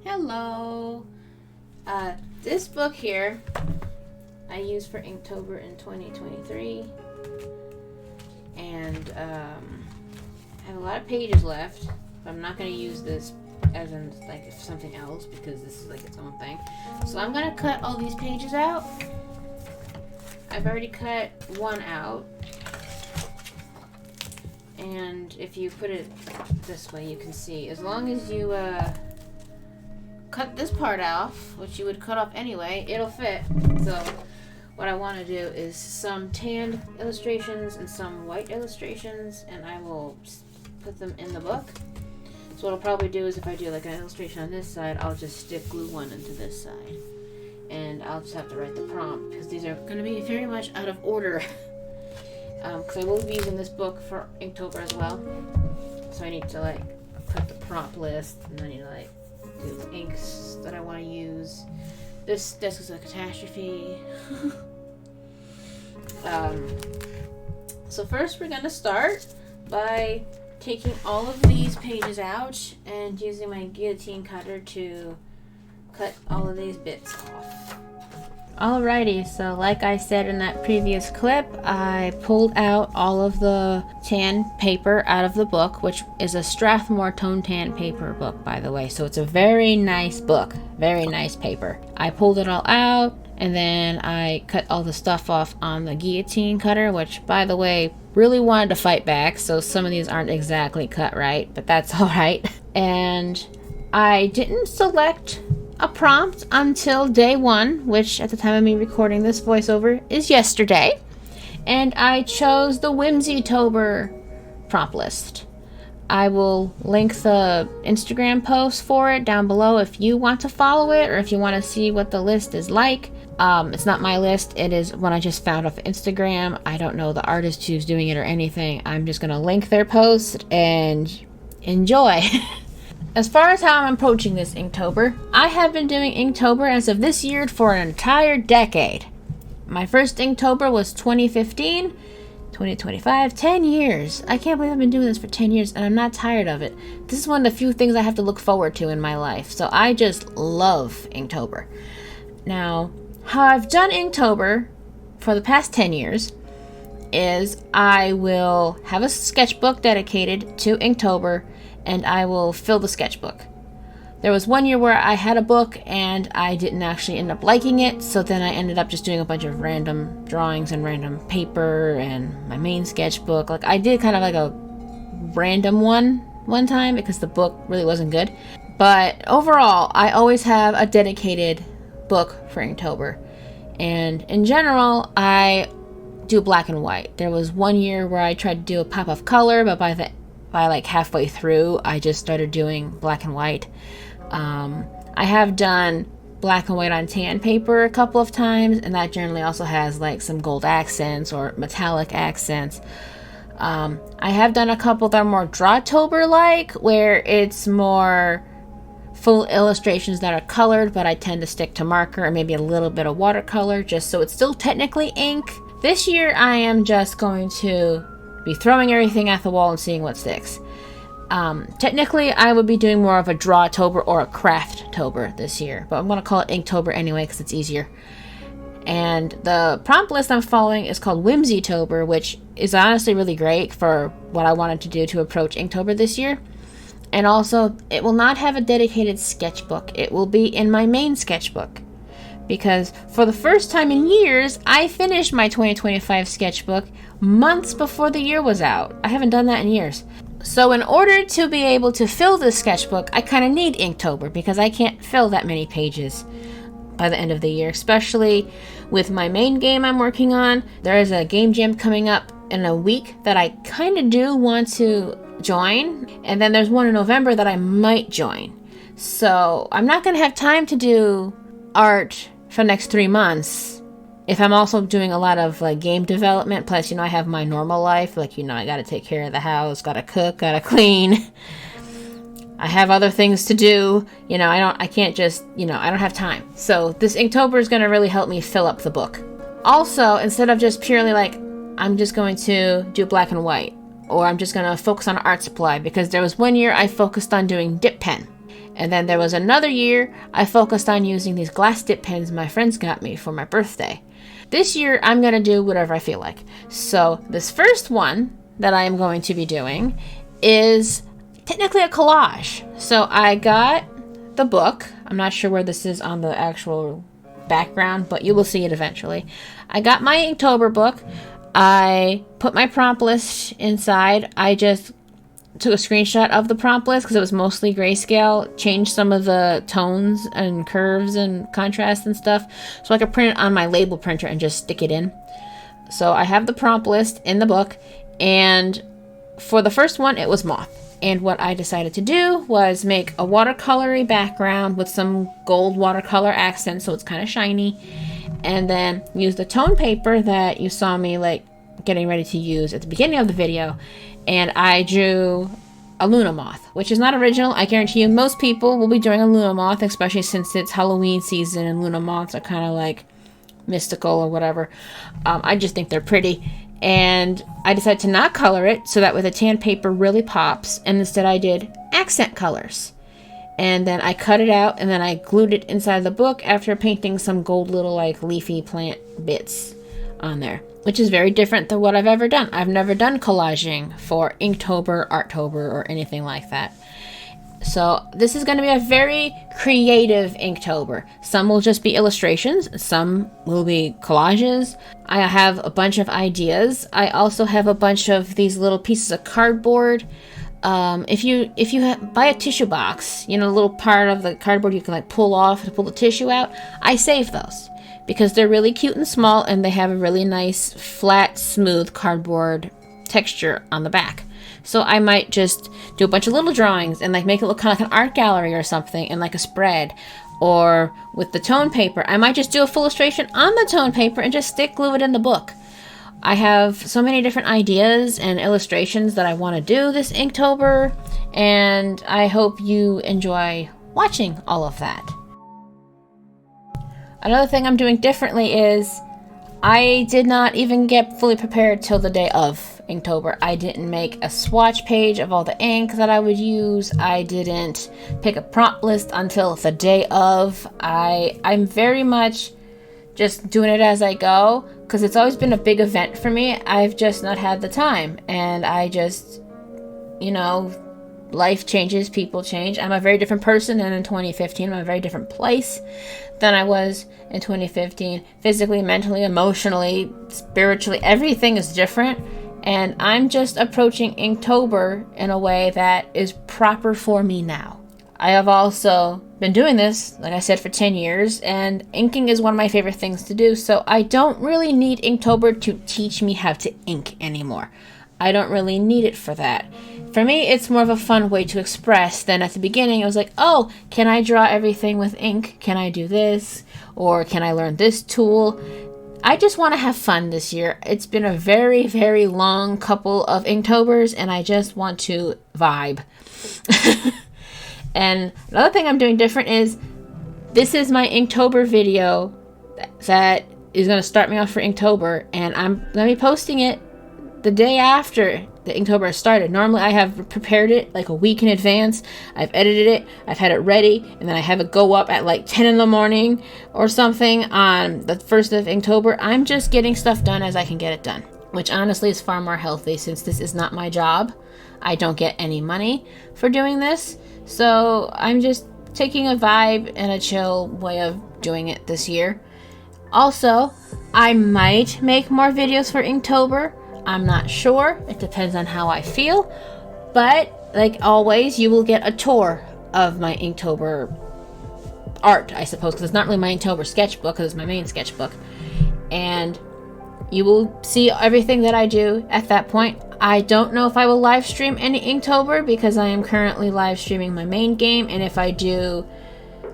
Hello. This book here I used for Inktober in 2023, and I have a lot of pages left, but I'm not going to use this as in like something else because this is like its own thing. So I'm going to cut all these pages out. I've already cut one out, and if you put it this way you can see, as long as you cut this part off, which you would cut off anyway, it'll fit. So what I want to do is some tanned illustrations and some white illustrations, and I will put them in the book. So what I'll probably do is if I do like an illustration on this side, I'll just stick glue one into this side, and I'll just have to write the prompt because these are going to be very much out of order because I will be using this book for Inktober as well. So I need to like put the prompt list, and then I need to like do inks that I want to use. This desk is a catastrophe. So first we're going to start by taking all of these pages out and using my guillotine cutter to cut all of these bits off. Alrighty, so like I said in that previous clip, I pulled out all of the tan paper out of the book, which is a Strathmore tone tan paper book, by the way. So it's a very nice book, very nice paper. I pulled it all out, and then I cut all the stuff off on the guillotine cutter, which, by the way, really wanted to fight back. So some of these aren't exactly cut right, but that's all right. And I didn't select a prompt until day one, which at the time of me recording this voiceover is yesterday, and I chose the Whimsytober prompt list. I will link the Instagram post for it down below if you want to follow it or if you want to see what the list is like. It's not my list, it is one I just found off Instagram. I don't know the artist who's doing it or anything. I'm just gonna link their post and enjoy. As far as how I'm approaching this Inktober, I have been doing Inktober as of this year for an entire decade. My first Inktober was 2015, 2025, 10 years. I can't believe I've been doing this for 10 years and I'm not tired of it. This is one of the few things I have to look forward to in my life, so I just love Inktober. Now, how I've done Inktober for the past 10 years is I will have a sketchbook dedicated to Inktober, and I will fill the sketchbook. There was one year where I had a book and I didn't actually end up liking it, so then I ended up just doing a bunch of random drawings and random paper and my main sketchbook. Like I did kind of like a random one time because the book really wasn't good. But overall, I always have a dedicated book for Inktober. And in general, I do black and white. There was one year where I tried to do a pop of color, but by like halfway through, I just started doing black and white. I have done black and white on tan paper a couple of times, and that generally also has like some gold accents or metallic accents. I have done a couple that are more Drawtober-like, where it's more full illustrations that are colored, but I tend to stick to marker and maybe a little bit of watercolor, just so it's still technically ink. This year, I am just going to be throwing everything at the wall and seeing what sticks. Technically, I would be doing more of a Drawtober or a Crafttober this year, but I'm going to call it Inktober anyway because it's easier. And the prompt list I'm following is called Whimsytober, which is honestly really great for what I wanted to do to approach Inktober this year. And also, it will not have a dedicated sketchbook. It will be in my main sketchbook. Because for the first time in years, I finished my 2025 sketchbook months before the year was out. I haven't done that in years. So in order to be able to fill this sketchbook, I kind of need Inktober because I can't fill that many pages by the end of the year, especially with my main game I'm working on. There is a game jam coming up in a week that I kind of do want to join, and then there's one in November that I might join. So I'm not going to have time to do art for the next 3 months if I'm also doing a lot of like game development. Plus, I have my normal life, like I gotta take care of the house, gotta cook, gotta clean. I have other things to do. You know, I can't just, I don't have time. So this Inktober is going to really help me fill up the book. Also, instead of just purely like, I'm just going to do black and white, or I'm just going to focus on art supply, because there was one year I focused on doing dip pen. And then there was another year I focused on using these glass dip pens my friends got me for my birthday. This year I'm going to do whatever I feel like. So this first one that I am going to be doing is technically a collage. So I got the book. I'm not sure where this is on the actual background, but you will see it eventually. I got my Inktober book. I put my prompt list inside. I just took a screenshot of the prompt list because it was mostly grayscale, changed some of the tones and curves and contrast and stuff so I could print it on my label printer and just stick it in. So I have the prompt list in the book, and for the first one it was Moth. And what I decided to do was make a watercolory background with some gold watercolor accents so it's kind of shiny, and then use the tone paper that you saw me like getting ready to use at the beginning of the video, and I drew a Luna Moth, which is not original. I guarantee you most people will be doing a Luna Moth, especially since it's Halloween season and Luna Moths are kind of like mystical or whatever. I just think they're pretty, and I decided to not color it so that way the tan paper really pops, and instead I did accent colors. And then I cut it out, and then I glued it inside the book after painting some gold little like leafy plant bits on there, which is very different than what I've ever done. I've never done collaging for Inktober, Arttober, or anything like that. So this is going to be a very creative Inktober. Some will just be illustrations, some will be collages. I have a bunch of ideas. I also have a bunch of these little pieces of cardboard. If you buy a tissue box, a little part of the cardboard you can like pull off to pull the tissue out, I save those because they're really cute and small, and they have a really nice flat, smooth cardboard texture on the back. So I might just do a bunch of little drawings and like make it look kind of like an art gallery or something, and like a spread. Or with the tone paper, I might just do a full illustration on the tone paper and just stick glue it in the book. I have so many different ideas and illustrations that I want to do this Inktober, and I hope you enjoy watching all of that. Another thing I'm doing differently is I did not even get fully prepared till the day of Inktober. I didn't make a swatch page of all the ink that I would use. I didn't pick a prompt list until the day of. I'm very much just doing it as I go, because it's always been a big event for me. I've just not had the time, and I just, life changes, people change. I'm a very different person than in 2015. I'm a very different place than I was in 2015. Physically, mentally, emotionally, spiritually, everything is different. And I'm just approaching Inktober in a way that is proper for me now. I have also been doing this, like I said, for 10 years, and inking is one of my favorite things to do, so I don't really need Inktober to teach me how to ink anymore. I don't really need it for that. For me, it's more of a fun way to express than at the beginning. I was like, oh, can I draw everything with ink? Can I do this? Or can I learn this tool? I just want to have fun this year. It's been a very, very long couple of Inktobers, and I just want to vibe. And another thing I'm doing different is, this is my Inktober video that is going to start me off for Inktober, and I'm going to be posting it the day after the Inktober started. Normally I have prepared it like a week in advance. I've edited it, I've had it ready, and then I have it go up at like 10 in the morning or something on the 1st of Inktober. I'm just getting stuff done as I can get it done, which honestly is far more healthy since this is not my job. I don't get any money for doing this, so I'm just taking a vibe and a chill way of doing it this year. Also, I might make more videos for Inktober. I'm not sure. It depends on how I feel. But, like always, you will get a tour of my Inktober art, I suppose, because it's not really my Inktober sketchbook, because it's my main sketchbook. And you will see everything that I do at that point. I don't know if I will live stream any Inktober, because I am currently live streaming my main game, and if I do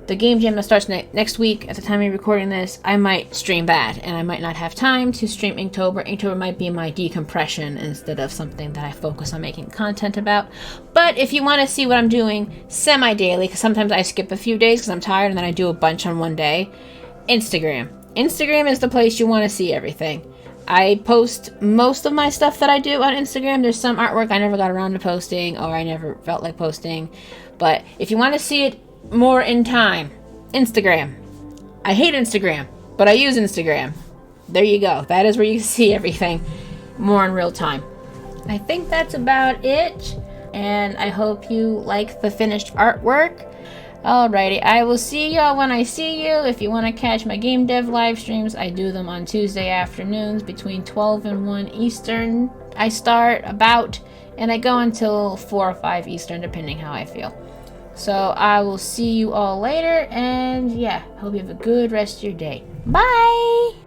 the game jam that starts next week, at the time of recording this, I might stream that, and I might not have time to stream Inktober. Inktober might be my decompression instead of something that I focus on making content about. But if you want to see what I'm doing semi-daily, because sometimes I skip a few days because I'm tired, and then I do a bunch on one day, Instagram. Instagram is the place you want to see everything. I post most of my stuff that I do on Instagram. There's some artwork I never got around to posting, or I never felt like posting. But if you want to see it more in time, Instagram. I hate Instagram, but I use Instagram. There you go. That is where you see everything more in real time. I think that's about it, and I hope you like the finished artwork. Alrighty, I will see y'all when I see you. If you want to catch my game dev live streams, I do them on Tuesday afternoons between 12 and 1 Eastern. I start about, and I go until 4 or 5 Eastern, depending how I feel. So I will see you all later, and yeah, hope you have a good rest of your day. Bye!